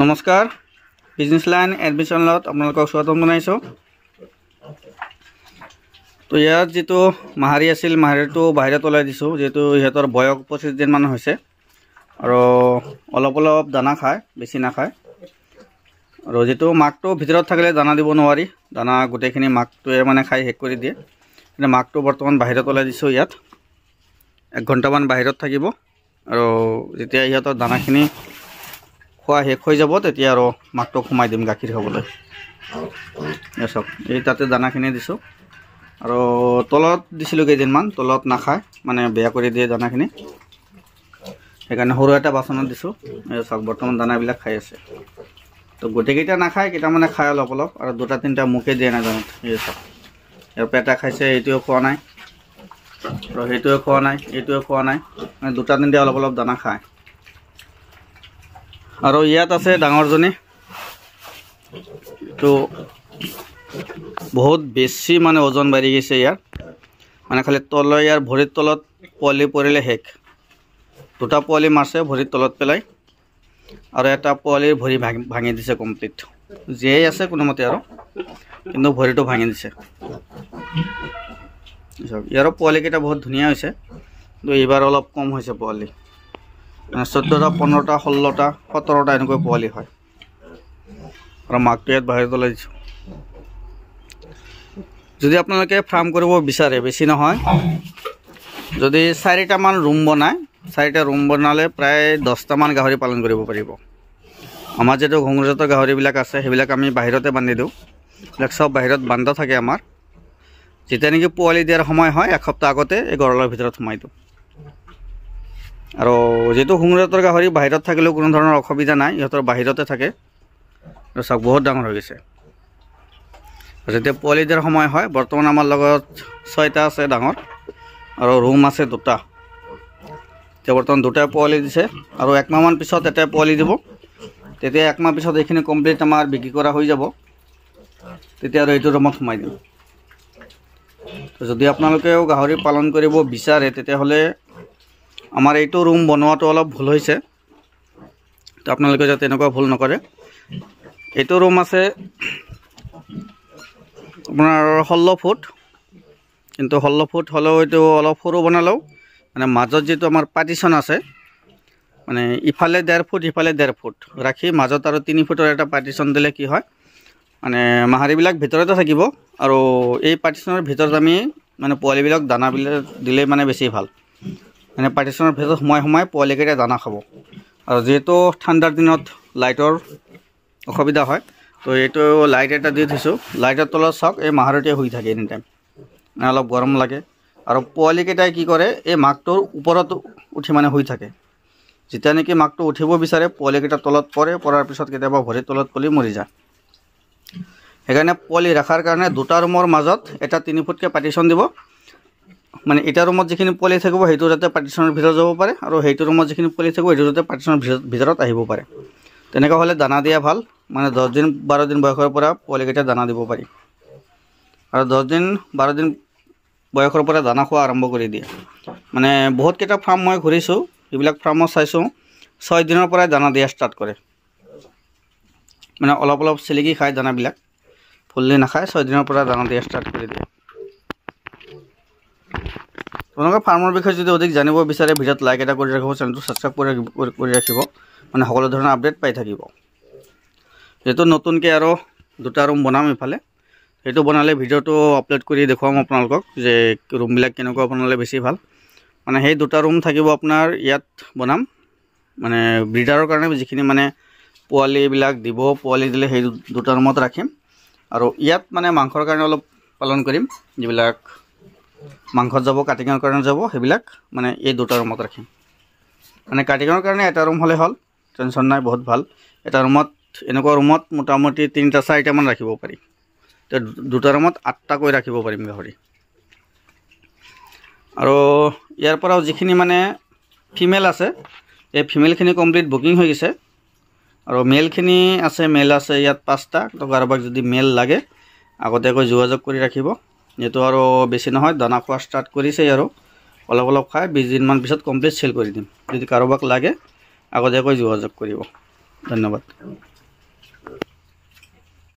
নমস্কাৰ business line এডমিশ্যনত আপোনালোকক স্বাগতম জনাইছোঁ। তো ইয়াত যেটো মাহাৰী আছিল মাহাৰীটো বাহিৰত ওলাই দিছোঁ, যেহেতু ইহঁতৰ বয়স 25 দিনমান হৈছে আৰু অলপ অলপ দানা খায়, বেছি নাখায়। আৰু যেটো মাকটো ভিতৰত থাকিলে দানা দিব নোৱাৰি, দানা গোটেইখিনি মাকটোৱে মানে খাই শেষ কৰি দিয়ে। কিন্তু মাকটো বৰ্তমান বাহিৰত ওলাই দিছোঁ। ইয়াত 1 ঘণ্টামান বাহিৰত থাকিব আৰু যেতিয়া ইহঁতৰ দানাখিনি খোৱা শেষ হৈ যাব তেতিয়া আৰু মাকটো সোমাই দিম গাখীৰ খাবলৈ। চাওক এই তাতে দানাখিনি দিছোঁ আৰু তলত দিছিলোঁ কেইদিনমান, তলত নাখায় মানে বেয়া কৰি দিয়ে দানাখিনি, সেইকাৰণে সৰু এটা বাচনত দিছোঁ। চাওক বৰ্তমান দানাবিলাক খাই আছে। তো গোটেইকেইটা নাখায়, কেইটামানে খায় অলপ অলপ, আৰু 2-3টা মুখে দিয়ে নাজানো। এই চাওক ইয়াৰ পেটা খাইছে, এইটোৱে খোৱা নাই আৰু সেইটোৱে খোৱা নাই, এইটোৱে খোৱা নাই, মানে 2-3টা অলপ অলপ দানা খায়। আৰু ইয়াত আছে ডাঙৰজনী, তো বহুত বেছি মানে ওজন বাঢ়ি গৈছে ইয়াৰ, মানে খালি তলৰ ইয়াৰ ভৰিৰ তলত পোৱালি পৰিলে শেষ। 2টা পোৱালি মাৰছে ভৰিৰ তলত পেলাই, আৰু এটা পোৱালিৰ ভৰি ভাঙি দিছে কমপ্লিট। জীয়াই আছে কোনোমতে আৰু, কিন্তু ভৰিটো ভাঙি দিছে। ইয়াৰো পোৱালিকেইটা বহুত ধুনীয়া হৈছে, কিন্তু এইবাৰ অলপ কম হৈছে পোৱালি, মানে 14টা 15টা 16টা 17টা এনেকৈ পোৱালি হয়। আৰু মাকটো ইয়াত বাহিৰত ওলাই দিছোঁ। যদি আপোনালোকে ফাৰ্ম কৰিব বিচাৰে, বেছি নহয়, যদি 4টামান ৰুম বনায়, 4টা ৰুম বনালে প্ৰায় 10টামান গাহৰি পালন কৰিব পাৰিব। আমাৰ যিটো ঘুঙুৰজাতৰ গাহৰিবিলাক আছে সেইবিলাক আমি বাহিৰতে বান্ধি দিওঁ, এইবিলাক চব বাহিৰত বান্ধা থাকে আমাৰ। যেতিয়া নেকি পোৱালি দিয়াৰ সময় হয় 1 সপ্তাহ আগতে এই গঁৰালৰ ভিতৰত সোমাই দিওঁ। আৰু যেটো ঘুঙুৰজাতৰ গাহৰি বাহিৰত থাকিলেও কোনো ধৰণৰ অসুবিধা নাই, ইহঁতৰ বাহিৰতে থাকে। আৰু চাওক বহুত ডাঙৰ হৈ গৈছে। যেতিয়া পোৱালি দিয়াৰ সময় হয়, বৰ্তমান আমাৰ লগত 6টা আছে ডাঙৰ, আৰু ৰুম আছে 2টা। এতিয়া বৰ্তমান 2টাই পোৱালি দিছে, আৰু 1 মাহমান পিছত এটা পোৱালি দিব। তেতিয়া 1 মাহ পিছত এইখিনি কমপ্লিট আমাৰ বিক্ৰী কৰা হৈ যাব, তেতিয়া আৰু এইটো ৰুমত সোমাই দিম। যদি আপোনালোকেও গাহৰি পালন কৰিব বিচাৰে তেতিয়াহ'লে আমাৰ এইটো ৰুম বনোৱাটো অলপ ভুল হৈছে, তো আপোনালোকে যাতে এনেকুৱা ভুল নকৰে। এইটো ৰুম আছে আপোনাৰ 16 ফুট, কিন্তু 16 ফুট হ'লেও এইটো অলপ সৰু বনালেও মানে মাজত যিটো আমাৰ পাৰ্টিশ্যন আছে, মানে ইফালে 1.5 ফুট ইফালে 1.5 ফুট ৰাখি মাজত আৰু 3 ফুটৰ এটা পাৰ্টিশ্যন দিলে কি হয়, মানে মাহাৰীবিলাক ভিতৰতে থাকিব, আৰু এই পাৰ্টিশ্যনৰ ভিতৰত আমি মানে পোৱালিবিলাক দানাবিলাক দিলে মানে বেছি ভাল। মানে পাৰ্টিশ্যনৰ ভিতৰত সোমাই পোৱালিকেইটা দানা খাব। আৰু যিহেতু ঠাণ্ডাৰ দিনত লাইটৰ অসুবিধা হয়, তো এইটো লাইট এটা দি থৈছোঁ। লাইটৰ তলত চাওক এই মাহাৰীটোৱে শুই থাকে এনি টাইম, মানে অলপ গৰম লাগে। আৰু পোৱালিকেইটাই কি কৰে, এই মাকটোৰ ওপৰত উঠি মানে শুই থাকে। যেতিয়া নেকি মাকটো উঠিব বিচাৰে, পোৱালিকেইটা তলত পৰাৰ পিছত কেতিয়াবা ভৰিৰ তলত পৰি মৰি যায়। সেইকাৰণে পোৱালি ৰখাৰ কাৰণে 2টা ৰুমৰ মাজত এটা 3 ফুটকৈ পাৰ্টিশ্যন দিব। মানে এটা ৰুমত যিখিনি পোৱালি থাকিব সেইটো যাতে পাৰ্টিশ্যনৰ ভিতৰত যাব পাৰে, আৰু সেইটো ৰুমত যিখিনি পোৱালি থাকিব সেইটো যাতে পাৰ্টিশ্যনৰ ভিতৰত আহিব পাৰে। তেনেকুৱা হ'লে দানা দিয়া ভাল, মানে 10 দিন 12 দিন বয়সৰ পৰা পোৱালিকেইটা দানা দিব পাৰি। আৰু 10 দিন 12 দিন বয়সৰ পৰা দানা খোৱা আৰম্ভ কৰি দিয়ে। মানে বহুতকেইটা ফাৰ্ম মই ঘূৰিছোঁ, সেইবিলাক ফাৰ্মত চাইছোঁ 6 দিনৰ পৰাই দানা দিয়া ষ্টাৰ্ট কৰে। মানে অলপ অলপ চেলেকি খায় দানাবিলাক, ফুল্লি নাখায়, 6 দিনৰ পৰা দানা দিয়া ষ্টাৰ্ট কৰি দিয়ে। আপোনালোকে ফাৰ্মৰ বিষয়ে যদি অধিক জানিব বিচাৰে, ভিডিঅ'ত লাইক এটা কৰি ৰাখিব, চেনেলটো ছাবস্ক্ৰাইব কৰি ৰাখিব, মানে সকলো ধৰণৰ আপডেট পাই থাকিব। যিহেতু নতুনকৈ আৰু 2টা ৰুম বনাম ইফালে, সেইটো বনালে ভিডিঅ'টো আপলোড কৰি দেখুৱাম আপোনালোকক যে ৰুমবিলাক কেনেকুৱা বনালে বেছি ভাল। মানে সেই 2টা ৰুম থাকিব আপোনাৰ, ইয়াত বনাম মানে ব্ৰিডাৰৰ কাৰণে যিখিনি মানে পোৱালিবিলাক দিব, পোৱালি দিলে সেই 2টা ৰুমত ৰাখিম। আৰু ইয়াত মানে মাংসৰ কাৰণে অলপ পালন কৰিম, যিবিলাক মাংসত যাব, কাটিঙৰ কাৰণে যাব, সেইবিলাক মানে এই 2টা ৰুমত ৰাখিম। মানে কাটিঙৰ কাৰণে এটা ৰুম হ'লে হ'ল, টেনশ্যন নাই, বহুত ভাল। এটা ৰুমত এনেকুৱা ৰুমত মোটামুটি 3টা 4টামান ৰাখিব পাৰি। তো 2টা ৰুমত 8টাকৈ ৰাখিব পাৰিম গাহৰি। আৰু ইয়াৰ পৰাও যিখিনি মানে ফিমেল আছে, এই ফিমেলখিনি কমপ্লিট বুকিং হৈ গৈছে, আৰু মেলখিনি আছে, মেল আছে ইয়াত 5টা। তো কাৰোবাক যদি মেল লাগে আগতীয়াকৈ যোগাযোগ কৰি ৰাখিব। যিহেতু আৰু বেছি নহয়, দানা খোৱা ষ্টাৰ্ট কৰিছে, আৰু অলপ অলপ খাই 20 দিনমান পিছত কমপ্লিট চেল কৰি দিম। যদি কাৰোবাক লাগে আগতীয়াকৈ যোগাযোগ কৰিব। ধন্যবাদ।